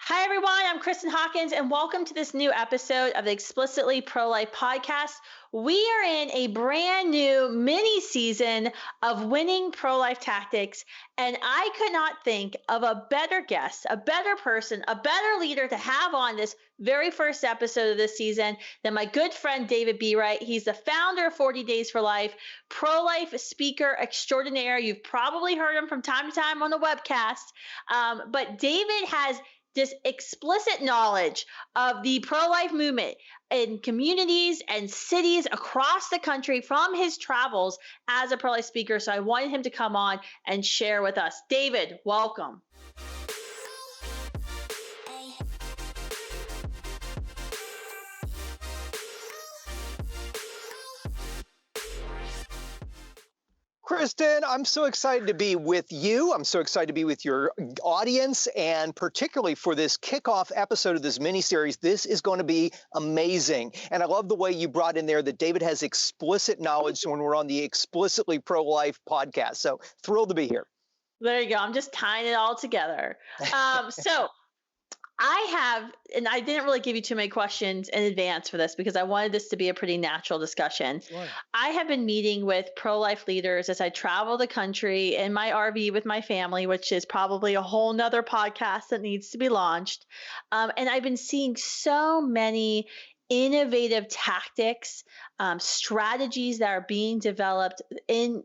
Hi, everyone. I'm Kristen Hawkins, and welcome to this new episode of the Explicitly Pro-Life podcast. We are in a brand new mini season of winning pro-life tactics, and I could not think of a better guest, a better person, a better leader to have on this very first episode of this season than my good friend David B. Wright. He's the founder of 40 Days for Life, pro-life speaker extraordinaire. You've probably heard him from time to time on the webcast, but David has this explicit knowledge of the pro-life movement in communities and cities across the country from his travels as a pro-life speaker. So I wanted him to come on and share with us. David, welcome. Kristen, I'm so excited to be with you. I'm so excited to be with your audience, and particularly for this kickoff episode of this miniseries. This is going to be amazing. And I love the way you brought in there that David has explicit knowledge when we're on the Explicitly Pro-Life podcast. So thrilled to be here. There you go. I'm just tying it all together. So I have, and I didn't really give you too many questions in advance for this because I wanted this to be a pretty natural discussion. Sure. I have been meeting with pro-life leaders as I travel the country in my RV with my family, which is probably a whole nother podcast that needs to be launched. And I've been seeing so many innovative tactics, strategies that are being developed in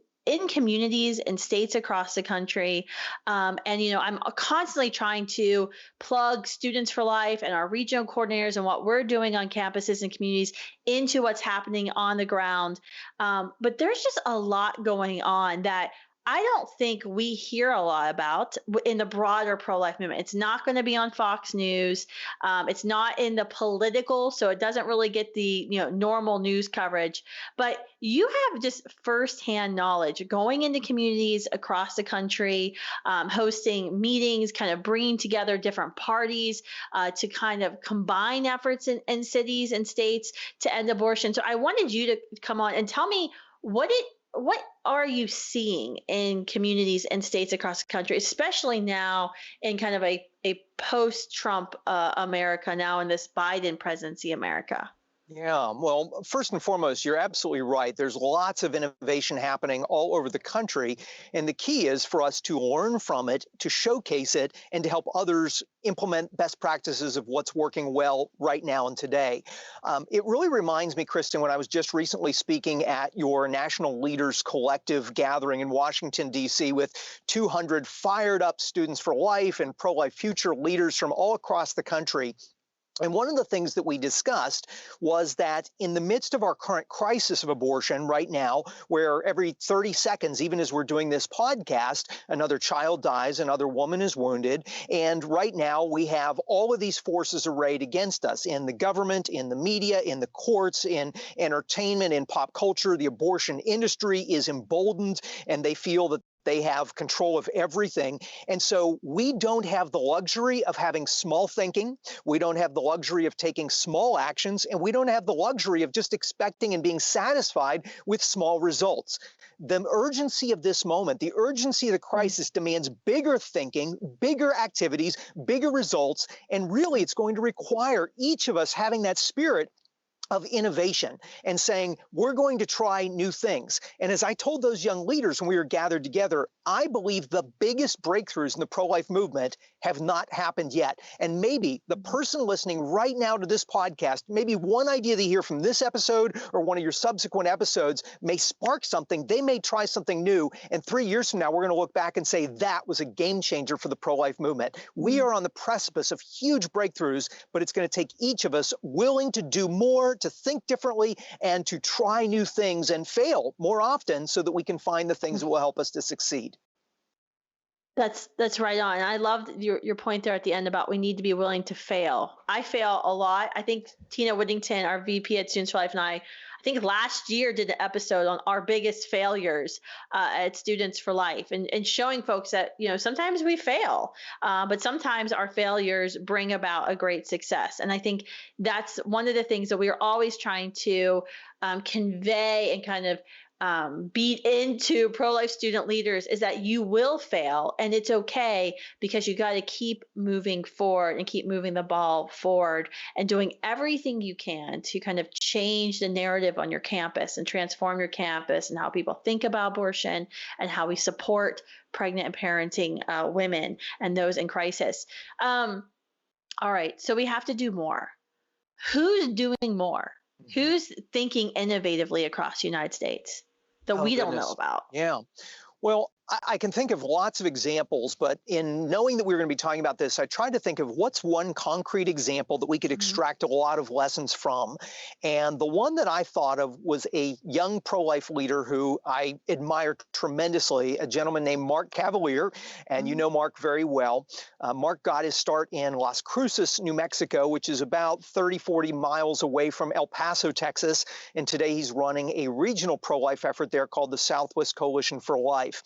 communities and states across the country. And I'm constantly trying to plug Students for Life and our regional coordinators and what we're doing on campuses and communities into what's happening on the ground. But there's just a lot going on that I don't think we hear a lot about in the broader pro-life movement. It's not going to be on Fox News. It's not in the political, so it doesn't really get the normal news coverage. But you have just firsthand knowledge going into communities across the country, hosting meetings, kind of bringing together different parties to kind of combine efforts in cities and states to end abortion. So I wanted you to come on and tell me what are you seeing in communities and states across the country, especially now in kind of a post-Trump America, now in this Biden presidency America? Yeah, well, first and foremost, you're absolutely right. There's lots of innovation happening all over the country. And the key is for us to learn from it, to showcase it, and to help others implement best practices of what's working well right now and today. It really reminds me, Kristen, when I was just recently speaking at your National Leaders Collective gathering in Washington, D.C. with 200 fired up Students for Life and pro-life future leaders from all across the country. And one of the things that we discussed was that in the midst of our current crisis of abortion right now, where every 30 seconds, even as we're doing this podcast, another child dies, another woman is wounded. And right now we have all of these forces arrayed against us in the government, in the media, in the courts, in entertainment, in pop culture. The abortion industry is emboldened, and they feel that they have control of everything. And so we don't have the luxury of having small thinking. We don't have the luxury of taking small actions, and we don't have the luxury of just expecting and being satisfied with small results. The urgency of this moment, the urgency of the crisis demands bigger thinking, bigger activities, bigger results, and really it's going to require each of us having that spirit of innovation and saying, we're going to try new things. And as I told those young leaders when we were gathered together, I believe the biggest breakthroughs in the pro-life movement have not happened yet. And maybe the person listening right now to this podcast, maybe one idea they hear from this episode or one of your subsequent episodes may spark something. They may try something new. And 3 years from now, we're going to look back and say that was a game changer for the pro-life movement. We are on the precipice of huge breakthroughs, but it's going to take each of us willing to do more, to think differently, and to try new things and fail more often so that we can find the things that will help us to succeed. That's right on. I loved your point there at the end about we need to be willing to fail. I fail a lot. I think Tina Whittington, our VP at Students for Life, and I think last year did an episode on our biggest failures at Students for Life, and showing folks that sometimes we fail, but sometimes our failures bring about a great success. And I think that's one of the things that we are always trying to convey and kind of beat into pro-life student leaders is that you will fail, and it's okay, because you got to keep moving forward and keep moving the ball forward and doing everything you can to kind of change the narrative on your campus and transform your campus and how people think about abortion and how we support pregnant and parenting women and those in crisis. All right, so we have to do more. Who's doing more? Who's thinking innovatively across the United States that Oh, we don't know goodness. about? Yeah. Well, I can think of lots of examples, but in knowing that we were going to be talking about this, I tried to think of what's one concrete example that we could Mhm. extract a lot of lessons from. And the one that I thought of was a young pro-life leader who I admire tremendously, a gentleman named Mark Cavalier. And you Mhm. know Mark very well. Mark got his start in Las Cruces, New Mexico, which is about 30, 40 miles away from El Paso, Texas. And today he's running a regional pro-life effort there called the Southwest Coalition for Life.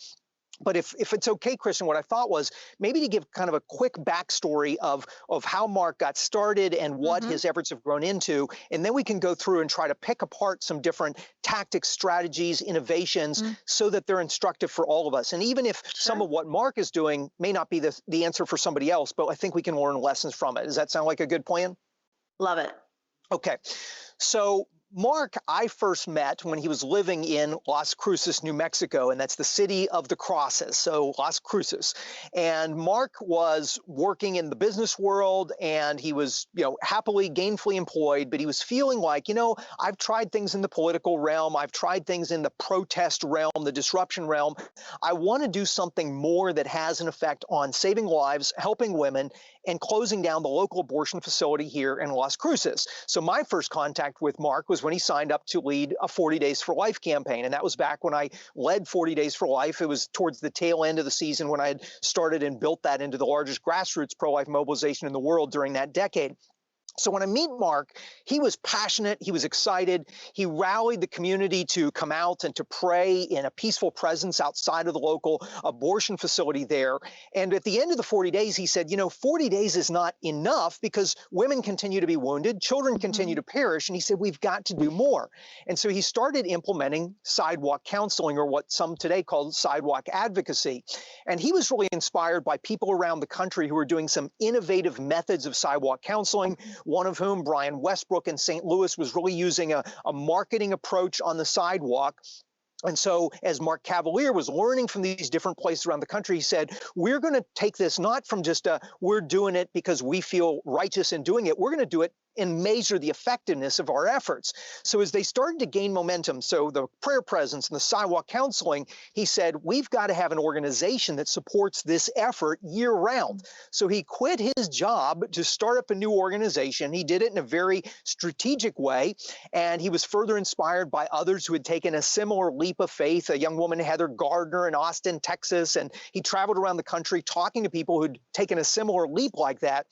But if it's okay, Christian, what I thought was maybe to give kind of a quick backstory of how Mark got started and what Mhm. his efforts have grown into, and then we can go through and try to pick apart some different tactics, strategies, innovations, Mm. so that they're instructive for all of us. And even if some Sure. of what Mark is doing may not be the answer for somebody else, but I think we can learn lessons from it. Does that sound like a good plan? Love it. Okay. So Mark, I first met when he was living in Las Cruces, New Mexico, and that's the city of the crosses, so Las Cruces. And Mark was working in the business world, and he was, happily, gainfully employed, but he was feeling like, I've tried things in the political realm, I've tried things in the protest realm, the disruption realm. I want to do something more that has an effect on saving lives, helping women, and closing down the local abortion facility here in Las Cruces. So my first contact with Mark was when he signed up to lead a 40 Days for Life campaign. And that was back when I led 40 Days for Life. It was towards the tail end of the season when I had started and built that into the largest grassroots pro-life mobilization in the world during that decade. So when I meet Mark, he was passionate, he was excited, he rallied the community to come out and to pray in a peaceful presence outside of the local abortion facility there. And at the end of the 40 days, he said, 40 days is not enough because women continue to be wounded, children continue Mhm. to perish. And he said, we've got to do more. And so he started implementing sidewalk counseling, or what some today call sidewalk advocacy. And he was really inspired by people around the country who were doing some innovative methods of sidewalk counseling, one of whom, Brian Westbrook in St. Louis, was really using a marketing approach on the sidewalk. And so as Mark Cavalier was learning from these different places around the country, he said, we're going to take this not from just we're doing it because we feel righteous in doing it. We're going to do it and measure the effectiveness of our efforts. So as they started to gain momentum, so the prayer presence and the sidewalk counseling, he said, we've got to have an organization that supports this effort year round. So he quit his job to start up a new organization. He did it in a very strategic way. And he was further inspired by others who had taken a similar leap of faith, a young woman, Heather Gardner in Austin, Texas. And he traveled around the country talking to people who'd taken a similar leap like that.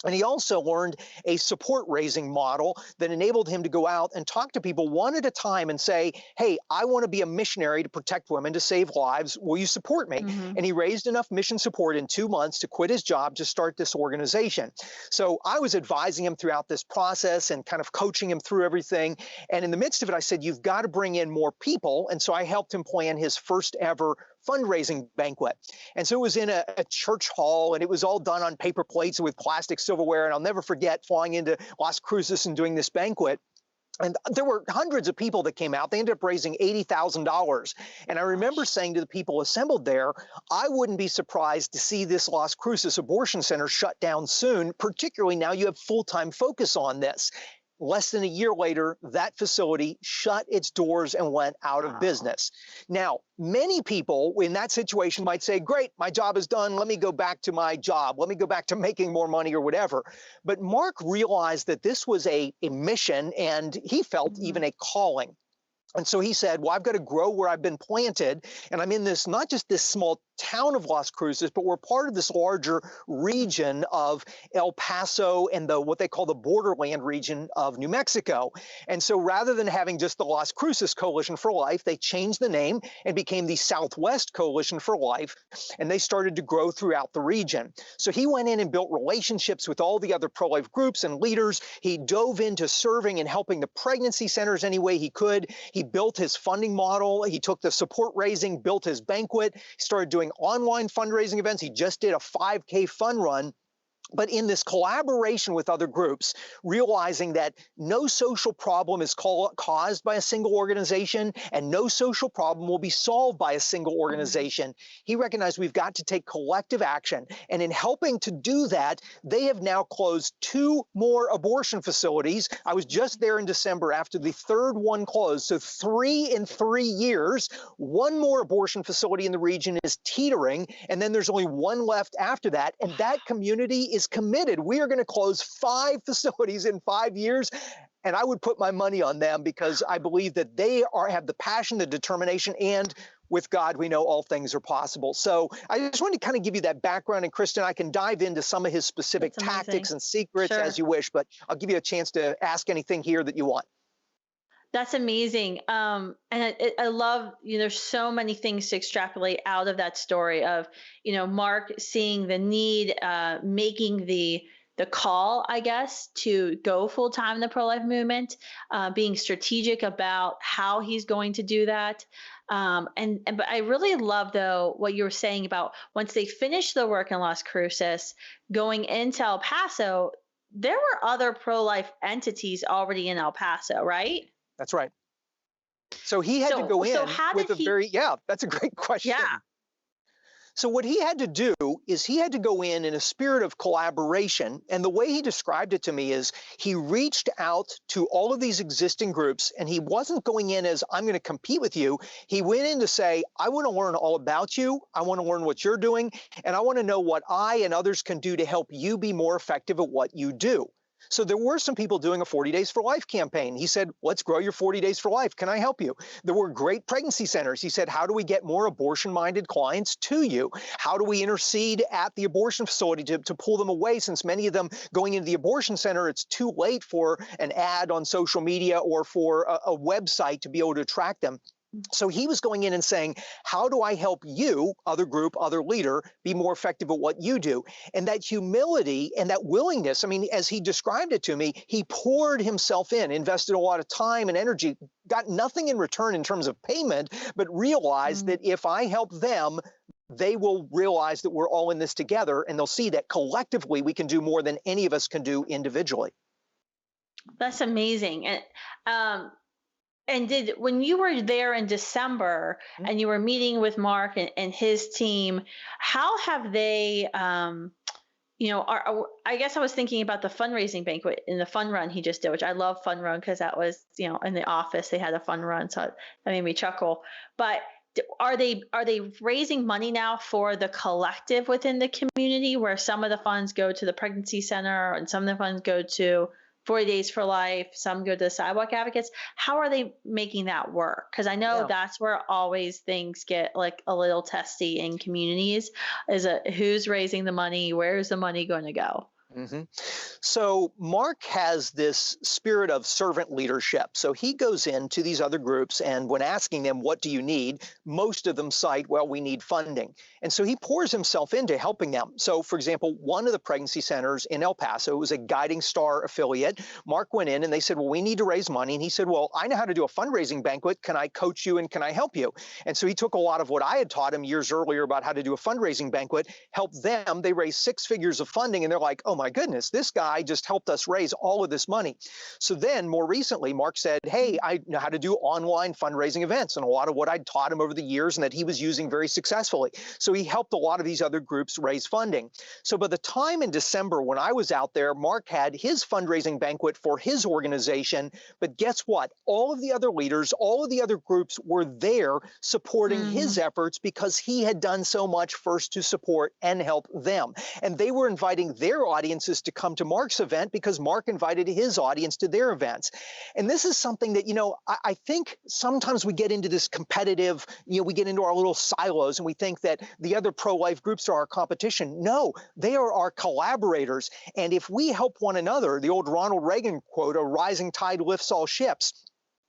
And he also learned a support raising model that enabled him to go out and talk to people one at a time and say, hey, I want to be a missionary to protect women, to save lives. Will you support me? Mhm. And he raised enough mission support in 2 months to quit his job to start this organization. So I was advising him throughout this process and kind of coaching him through everything. And in the midst of it, I said, you've got to bring in more people. And so I helped him plan his first ever fundraising banquet. And so it was in a church hall, and it was all done on paper plates with plastic silverware. And I'll never forget flying into Las Cruces and doing this banquet. And there were hundreds of people that came out. They ended up raising $80,000. And I remember saying to the people assembled there, I wouldn't be surprised to see this Las Cruces abortion center shut down soon, particularly now you have full-time focus on this. Less than a year later, that facility shut its doors and went out of business. Now, many people in that situation might say, great, my job is done. Let me go back to my job. Let me go back to making more money or whatever. But Mark realized that this was a mission, and he felt even a calling. And so he said, well, I've got to grow where I've been planted. And I'm in this, not just this small town of Las Cruces, but we're part of this larger region of El Paso and what they call the borderland region of New Mexico. And so rather than having just the Las Cruces Coalition for Life, they changed the name and became the Southwest Coalition for Life, and they started to grow throughout the region. So he went in and built relationships with all the other pro-life groups and leaders. He dove into serving and helping the pregnancy centers any way he could. He built his funding model. He took the support raising, built his banquet. He started doing online fundraising events. He just did a 5K fun run. But in this collaboration with other groups, realizing that no social problem is caused by a single organization and no social problem will be solved by a single organization, he recognized we've got to take collective action. And in helping to do that, they have now closed 2 more abortion facilities. I was just there in December after the 3rd one closed. So 3 in 3 years. 1 more abortion facility in the region is teetering, and then there's only 1 left after that. And that community is committed. We are going to close 5 facilities in 5 years. And I would put my money on them because I believe that they have the passion, the determination, and with God, we know all things are possible. So I just wanted to kind of give you that background. And Kristen, I can dive into some of his specific tactics and secrets as you wish, but I'll give you a chance to ask anything here that you want. That's amazing. And I love, there's so many things to extrapolate out of that story of, Mark seeing the need, making the call, I guess, to go full time in the pro-life movement, being strategic about how he's going to do that. But I really love, though, what you were saying about once they finished the work in Las Cruces, going into El Paso, there were other pro-life entities already in El Paso, right? That's right. So he had to go in with that's a great question. Yeah. So what he had to do is he had to go in a spirit of collaboration. And the way he described it to me is he reached out to all of these existing groups, and he wasn't going in as, I'm going to compete with you. He went in to say, I want to learn all about you. I want to learn what you're doing. And I want to know what I and others can do to help you be more effective at what you do. So there were some people doing a 40 Days for Life campaign. He said, let's grow your 40 Days for Life. Can I help you? There were great pregnancy centers. He said, how do we get more abortion-minded clients to you? How do we intercede at the abortion facility to pull them away, since many of them going into the abortion center, it's too late for an ad on social media or for a website to be able to attract them. So he was going in and saying, how do I help you, other group, other leader, be more effective at what you do? And that humility and that willingness, I mean, as he described it to me, he poured himself in, invested a lot of time and energy, got nothing in return in terms of payment, but realized that if I help them, they will realize that we're all in this together, and they'll see that collectively we can do more than any of us can do individually. That's amazing. And when you were there in December and you were meeting with Mark and his team, how have they, I guess I was thinking about the fundraising banquet and the fun run he just did, which I love fun run because that was, in the office, they had a fun run. So that made me chuckle. But are they raising money now for the collective within the community, where some of the funds go to the pregnancy center and some of the funds go to 40 Days for Life, some go to the Sidewalk Advocates? How are they making that work? Because I know that's where always things get like a little testy in communities, is who's raising the money, where's the money going to go? So Mark has this spirit of servant leadership. So he goes into these other groups, and when asking them, what do you need? Most of them cite, well, we need funding. And so he pours himself into helping them. So for example, one of the pregnancy centers in El Paso was a Guiding Star affiliate. Mark went in and they said, well, we need to raise money. And he said, well, I know how to do a fundraising banquet. Can I coach you and can I help you? And so he took a lot of what I had taught him years earlier about how to do a fundraising banquet, helped them. They raised 6 figures of funding, and they're like, oh my goodness, this guy just helped us raise all of this money. So then more recently, Mark said, hey, I know how to do online fundraising events, and a lot of what I'd taught him over the years and that he was using very successfully. So he helped a lot of these other groups raise funding. So by the time in December when I was out there, Mark had his fundraising banquet for his organization. But guess what? All of the other leaders, all of the other groups were there supporting his efforts because he had done so much first to support and help them. And they were inviting their audiences to come to Mark Mark's event because Mark invited his audience to their events. And this is something that, I think sometimes we get into this competitive, we get into our little silos and we think that the other pro-life groups are our competition. No, they are our collaborators. And if we help one another, the old Ronald Reagan quote, a rising tide lifts all ships.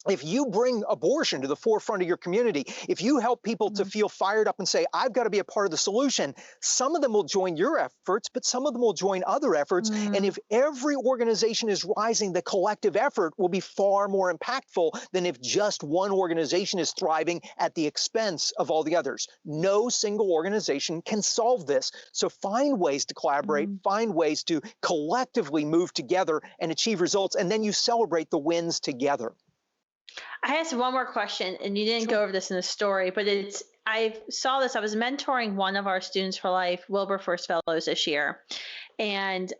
If you bring abortion to the forefront of your community, if you help people to feel fired up and say, I've got to be a part of the solution, some of them will join your efforts, but some of them will join other efforts. And if every organization is rising, the collective effort will be far more impactful than if just one organization is thriving at the expense of all the others. No single organization can solve this. So find ways to collaborate, find ways to collectively move together and achieve results, and then you celebrate the wins together. I asked one more question, and you didn't go over this in the story, but I saw this. I was mentoring one of our Students for Life Wilberforce Fellows this year. And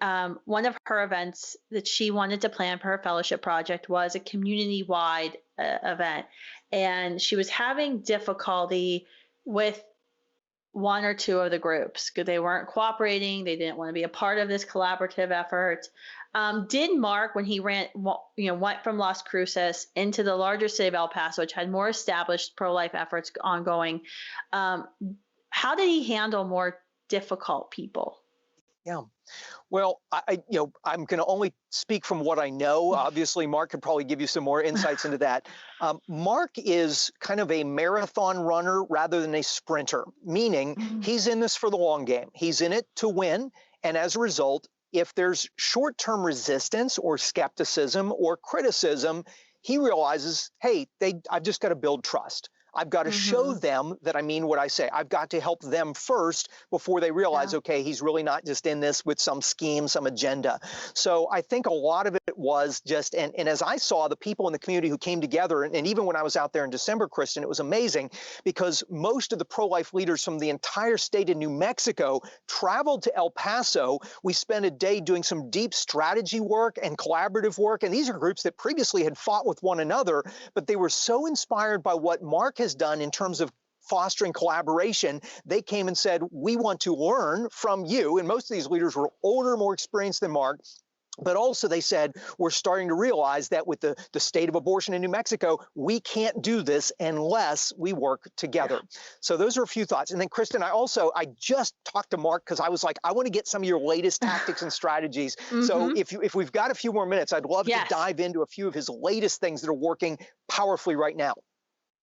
one of her events that she wanted to plan for her fellowship project was a community-wide event. And she was having difficulty with one or two of the groups because they weren't cooperating. They didn't want to be a part of this collaborative effort. Did Mark, when he went from Las Cruces into the larger city of El Paso, which had more established pro-life efforts ongoing, how did he handle more difficult people? Yeah. Well, I'm going to only speak from what I know. Obviously, Mark could probably give you some more insights into that. Mark is kind of a marathon runner rather than a sprinter, meaning he's in this for the long game. He's in it to win. And as a result, if there's short-term resistance or skepticism or criticism, he realizes, hey, I've just got to build trust. I've got to show them that I mean what I say. I've got to help them first before they realize, okay, he's really not just in this with some scheme, some agenda. So I think a lot of it was just, and as I saw the people in the community who came together, and even when I was out there in December, Kristen, it was amazing because most of the pro-life leaders from the entire state of New Mexico traveled to El Paso. We spent a day doing some deep strategy work and collaborative work. And these are groups that previously had fought with one another, but they were so inspired by what Mark has done in terms of fostering collaboration. They came and said, we want to learn from you. And most of these leaders were older, more experienced than Mark. But also they said, we're starting to realize that with the state of abortion in New Mexico, we can't do this unless we work together. So those are a few thoughts. And then Kristen, I just talked to Mark because I was like, I want to get some of your latest tactics and strategies. So if we've got a few more minutes, I'd love to dive into a few of his latest things that are working powerfully right now.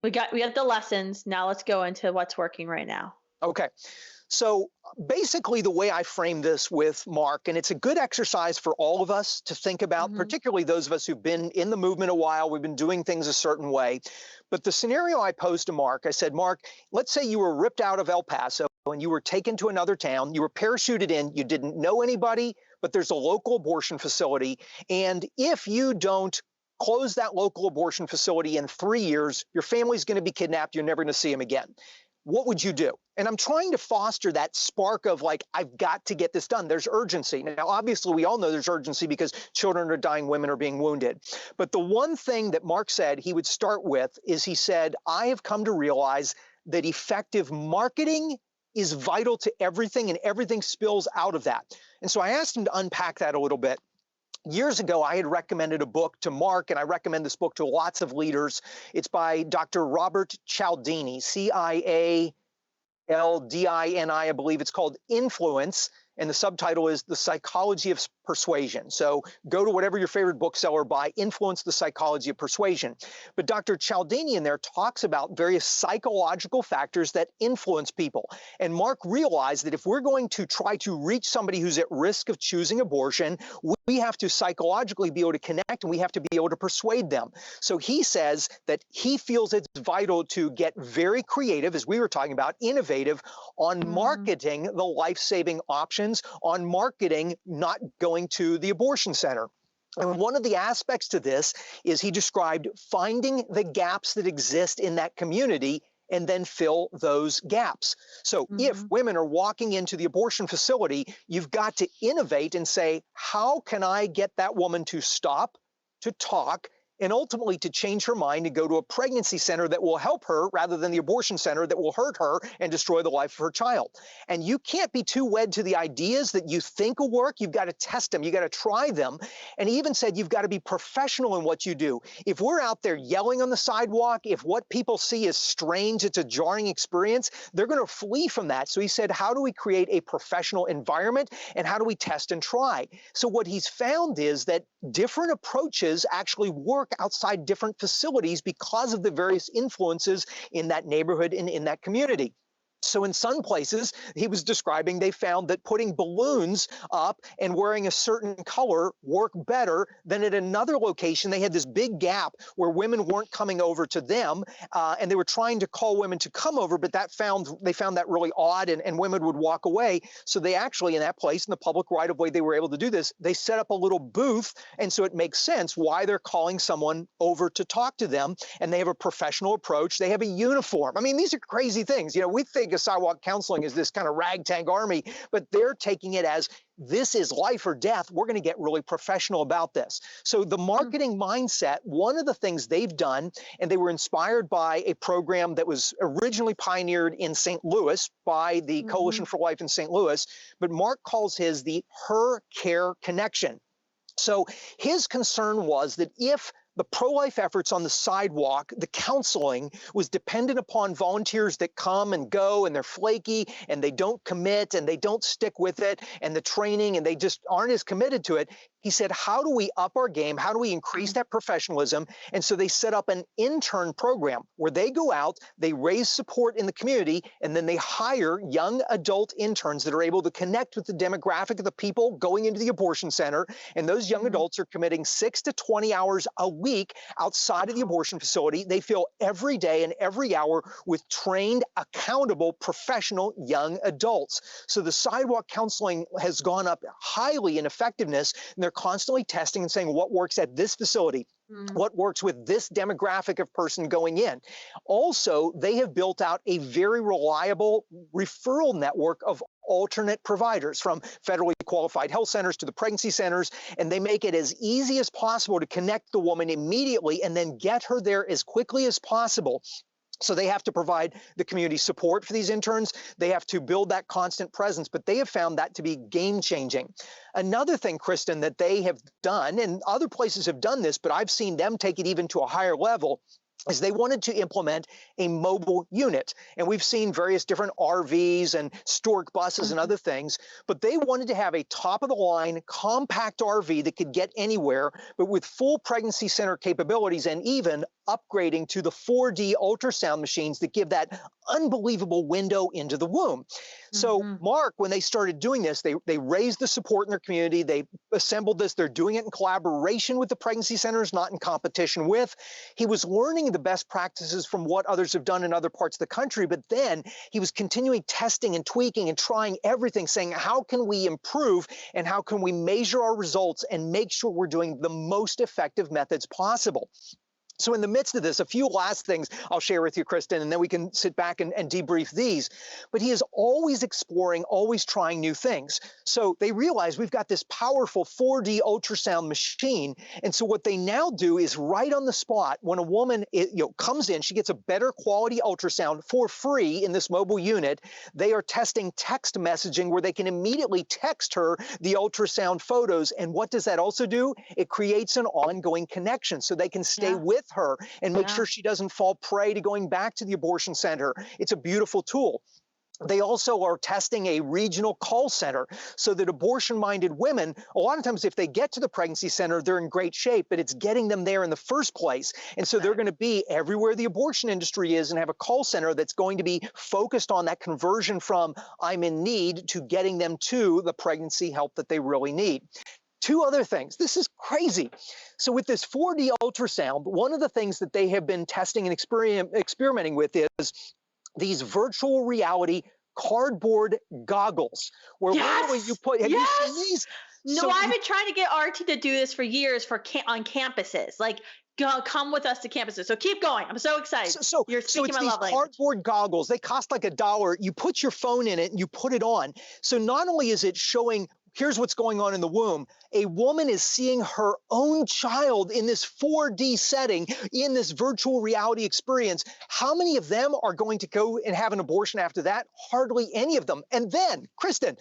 We got the lessons. Now let's go into what's working right now. Okay. So basically the way I frame this with Mark, and it's a good exercise for all of us to think about, particularly those of us who've been in the movement a while, we've been doing things a certain way. But the scenario I posed to Mark, I said, Mark, let's say you were ripped out of El Paso and you were taken to another town, you were parachuted in, you didn't know anybody, but there's a local abortion facility. And if you don't close that local abortion facility in 3 years, your family's going to be kidnapped. You're never going to see them again. What would you do? And I'm trying to foster that spark of like, I've got to get this done. There's urgency. Now, obviously, we all know there's urgency because children are dying, women are being wounded. But the one thing that Mark said he would start with is he said, I have come to realize that effective marketing is vital to everything and everything spills out of that. And so I asked him to unpack that a little bit. Years ago, I had recommended a book to Mark, and I recommend this book to lots of leaders. It's by Dr. Robert Cialdini, Cialdini, I believe. It's called Influence, and the subtitle is The Psychology of Persuasion. So go to whatever your favorite bookseller, buy Influence, The Psychology of Persuasion. But Dr. Cialdini in there talks about various psychological factors that influence people. And Mark realized that if we're going to try to reach somebody who's at risk of choosing abortion, we have to psychologically be able to connect and we have to be able to persuade them. So he says that he feels it's vital to get very creative, as we were talking about, innovative on marketing the life-saving options, on marketing not going to the abortion center. And one of the aspects to this is he described finding the gaps that exist in that community and then fill those gaps. So if women are walking into the abortion facility, you've got to innovate and say, how can I get that woman to stop, to talk, and ultimately to change her mind and go to a pregnancy center that will help her rather than the abortion center that will hurt her and destroy the life of her child. And you can't be too wed to the ideas that you think will work. You've got to test them. You got to try them. And he even said you've got to be professional in what you do. If we're out there yelling on the sidewalk, if what people see is strange, it's a jarring experience, they're going to flee from that. So he said, how do we create a professional environment and how do we test and try? So what he's found is that different approaches actually work outside different facilities because of the various influences in that neighborhood and in that community. So in some places, he was describing, they found that putting balloons up and wearing a certain color worked better than at another location. They had this big gap where women weren't coming over to them, and they were trying to call women to come over, but they found that really odd, and women would walk away. So they actually, in that place, in the public right-of-way, they were able to do this. They set up a little booth, and so it makes sense why they're calling someone over to talk to them, and they have a professional approach. They have a uniform. I mean, these are crazy things. You know, we think of sidewalk counseling as this kind of ragtag army, but they're taking it as this is life or death. We're going to get really professional about this. So the marketing mindset, one of the things they've done, and they were inspired by a program that was originally pioneered in St. Louis by the Coalition for Life in St. Louis, but Mark calls his the Her Care Connection. So his concern was that if the pro-life efforts on the sidewalk, the counseling was dependent upon volunteers that come and go and they're flaky and they don't commit and they don't stick with it and the training and they just aren't as committed to it. He said, how do we up our game? How do we increase that professionalism? And so they set up an intern program where they go out, they raise support in the community, and then they hire young adult interns that are able to connect with the demographic of the people going into the abortion center. And those young adults are committing 6 to 20 hours a week outside of the abortion facility. They fill every day and every hour with trained, accountable, professional young adults. So the sidewalk counseling has gone up highly in effectiveness, and they're constantly testing and saying what works at this facility, what works with this demographic of person going in. Also, they have built out a very reliable referral network of alternate providers, from federally qualified health centers to the pregnancy centers, and they make it as easy as possible to connect the woman immediately and then get her there as quickly as possible. So they have to provide the community support for these interns. They have to build that constant presence, but they have found that to be game-changing. Another thing, Kristen, that they have done, and other places have done this, but I've seen them take it even to a higher level, is they wanted to implement a mobile unit. And we've seen various different RVs and stork buses and other things, but they wanted to have a top-of-the-line compact RV that could get anywhere, but with full pregnancy center capabilities and even upgrading to the 4D ultrasound machines that give that unbelievable window into the womb. So Mark, when they started doing this, they raised the support in their community. They assembled this. They're doing it in collaboration with the pregnancy centers, not in competition with. He was learning the best practices from what others have done in other parts of the country, but then he was continuing testing and tweaking and trying everything, saying, how can we improve and how can we measure our results and make sure we're doing the most effective methods possible? So in the midst of this, a few last things I'll share with you, Kristen, and then we can sit back and debrief these. But he is always exploring, always trying new things. So they realize we've got this powerful 4D ultrasound machine. And so what they now do is right on the spot, when a woman comes in, she gets a better quality ultrasound for free in this mobile unit. They are testing text messaging where they can immediately text her the ultrasound photos. And what does that also do? It creates an ongoing connection so they can stay with her and make sure she doesn't fall prey to going back to the abortion center. It's a beautiful tool. They also are testing a regional call center so that abortion-minded women, a lot of times if they get to the pregnancy center, they're in great shape, but it's getting them there in the first place. And so they're going to be everywhere the abortion industry is and have a call center that's going to be focused on that conversion from I'm in need to getting them to the pregnancy help that they really need. Two other things. This is crazy. So with this 4D ultrasound, one of the things that they have been testing and experimenting with is these virtual reality cardboard goggles, where literally you put, have you seen these? No, I've been trying to get RT to do this for years on campuses. Like, come with us to campuses. So keep going. I'm so excited. You're speaking my love language. Cardboard goggles. They cost like $1. You put your phone in it and you put it on. So not only is it showing here's what's going on in the womb. A woman is seeing her own child in this 4D setting, in this virtual reality experience. How many of them are going to go and have an abortion after that? Hardly any of them. And then, Kristen,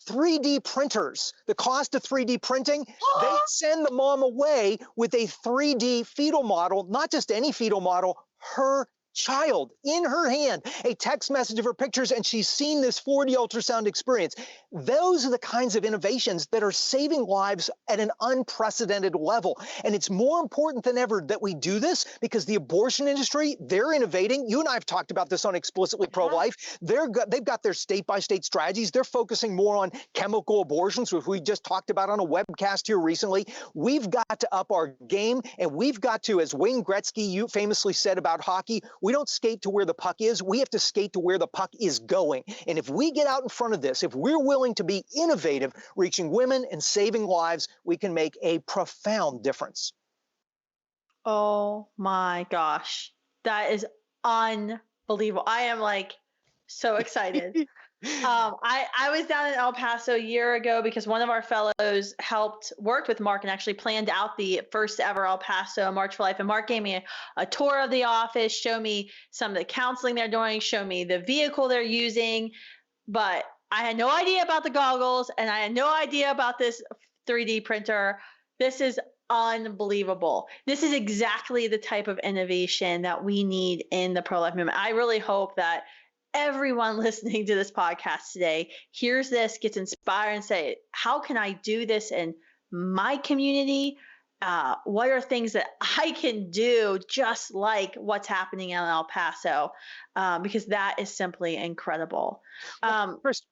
3D printers, the cost of 3D printing, they send the mom away with a 3D fetal model, not just any fetal model, her child in her hand, a text message of her pictures, and she's seen this 4D ultrasound experience. Those are the kinds of innovations that are saving lives at an unprecedented level. And it's more important than ever that we do this because the abortion industry, they're innovating. You and I have talked about this on Explicitly Pro-Life. They've got their state-by-state strategies. They're focusing more on chemical abortions, which we just talked about on a webcast here recently. We've got to up our game, and we've got to, as Wayne Gretzky famously said about hockey, we don't skate to where the puck is. We have to skate to where the puck is going. And if we get out in front of this, if we're willing to be innovative, reaching women and saving lives, we can make a profound difference. Oh my gosh. That is unbelievable. I am like so excited. I was down in El Paso a year ago because one of our fellows worked with Mark and actually planned out the first ever El Paso March for Life. And Mark gave me a tour of the office, showed me some of the counseling they're doing, showed me the vehicle they're using. But I had no idea about the goggles and I had no idea about this 3D printer. This is unbelievable. This is exactly the type of innovation that we need in the pro-life movement. I really hope that everyone listening to this podcast today hears this, gets inspired, and say, how can I do this in my community? What are things that I can do just like what's happening in El Paso? Because that is simply incredible.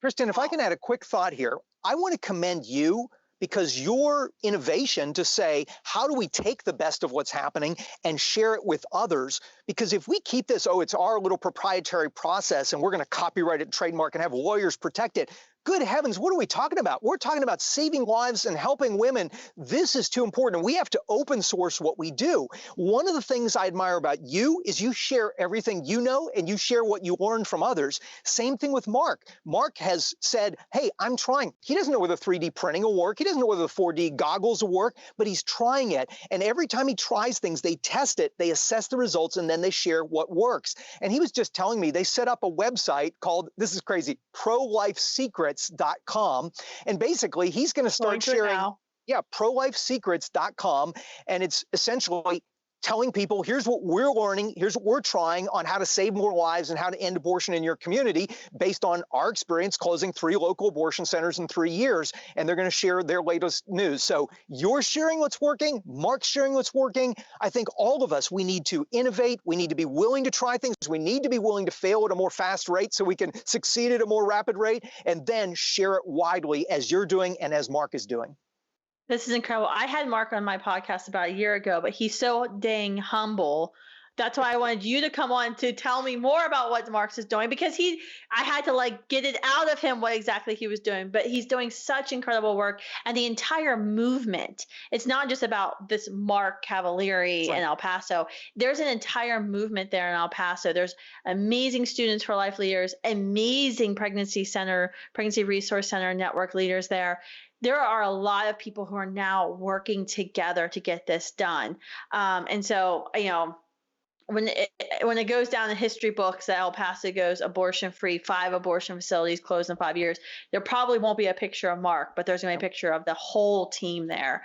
Kristen, if I can add a quick thought here, I want to commend you because your innovation to say, how do we take the best of what's happening and share it with others? Because if we keep this, it's our little proprietary process and we're going to copyright it, trademark, and have lawyers protect it. Good heavens, what are we talking about? We're talking about saving lives and helping women. This is too important. We have to open source what we do. One of the things I admire about you is you share everything you know and you share what you learn from others. Same thing with Mark. Mark has said, hey, I'm trying. He doesn't know whether 3D printing will work. He doesn't know whether the 4D goggles will work, but he's trying it. And every time he tries things, they test it, they assess the results, and then they share what works. And he was just telling me they set up a website called, this is crazy, ProlifeSecrets.com. And basically, he's going to start sharing, ProlifeSecrets.com. And it's essentially telling people, here's what we're learning, here's what we're trying on how to save more lives and how to end abortion in your community based on our experience closing 3 local abortion centers in 3 years. And they're going to share their latest news. So you're sharing what's working, Mark's sharing what's working. I think all of us, we need to innovate. We need to be willing to try things. We need to be willing to fail at a more fast rate so we can succeed at a more rapid rate and then share it widely as you're doing and as Mark is doing. This is incredible. I had Mark on my podcast about a year ago, but he's so dang humble. That's why I wanted you to come on to tell me more about what Mark is doing because I had to get it out of him what exactly he was doing, but he's doing such incredible work and the entire movement. It's not just about this Mark Cavalier in El Paso. There's an entire movement there in El Paso. There's amazing Students for Life leaders, amazing pregnancy resource center network leaders there. There are a lot of people who are now working together to get this done. And so, when it goes down in history books that El Paso goes abortion free, 5 abortion facilities closed in 5 years, there probably won't be a picture of Mark, but there's going to be a picture of the whole team there.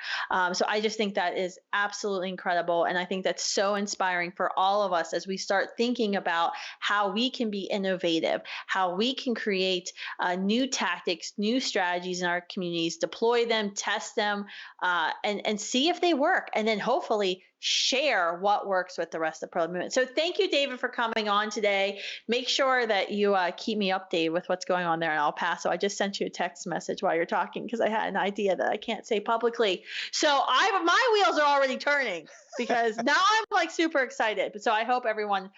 So I just think that is absolutely incredible. And I think that's so inspiring for all of us as we start thinking about how we can be innovative, how we can create new tactics, new strategies in our communities, deploy them, test them, and see if they work. And then hopefully share what works with the rest of the pro movement. So thank you, David, for coming on today. Make sure that you keep me updated with what's going on there in El Paso. I just sent you a text message while you're talking because I had an idea that I can't say publicly. So my wheels are already turning because now I'm super excited. But so I hope everyone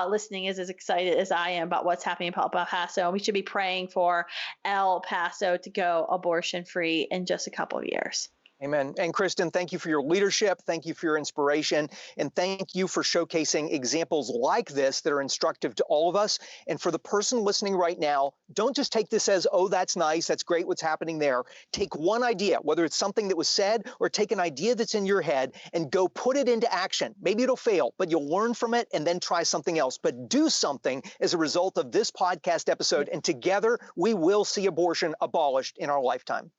listening is as excited as I am about what's happening in El Paso. We should be praying for El Paso to go abortion free in just a couple of years. Amen. And Kristen, thank you for your leadership. Thank you for your inspiration. And thank you for showcasing examples like this that are instructive to all of us. And for the person listening right now, don't just take this as, oh, that's nice. That's great what's happening there. Take one idea, whether it's something that was said or take an idea that's in your head and go put it into action. Maybe it'll fail, but you'll learn from it and then try something else. But do something as a result of this podcast episode. And together we will see abortion abolished in our lifetime.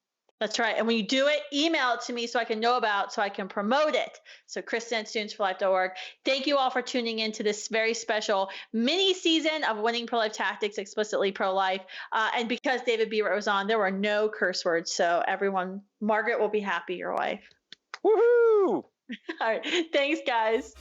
That's right. And when you do it, email it to me so I can know about, so I can promote it. So Kristen at studentsforlife.org. Thank you all for tuning in to this very special mini season of Winning Pro-Life Tactics, Explicitly Pro-Life. And because David Beaver was on, there were no curse words. So everyone, Margaret will be happy, your wife. Woohoo! All right. Thanks, guys.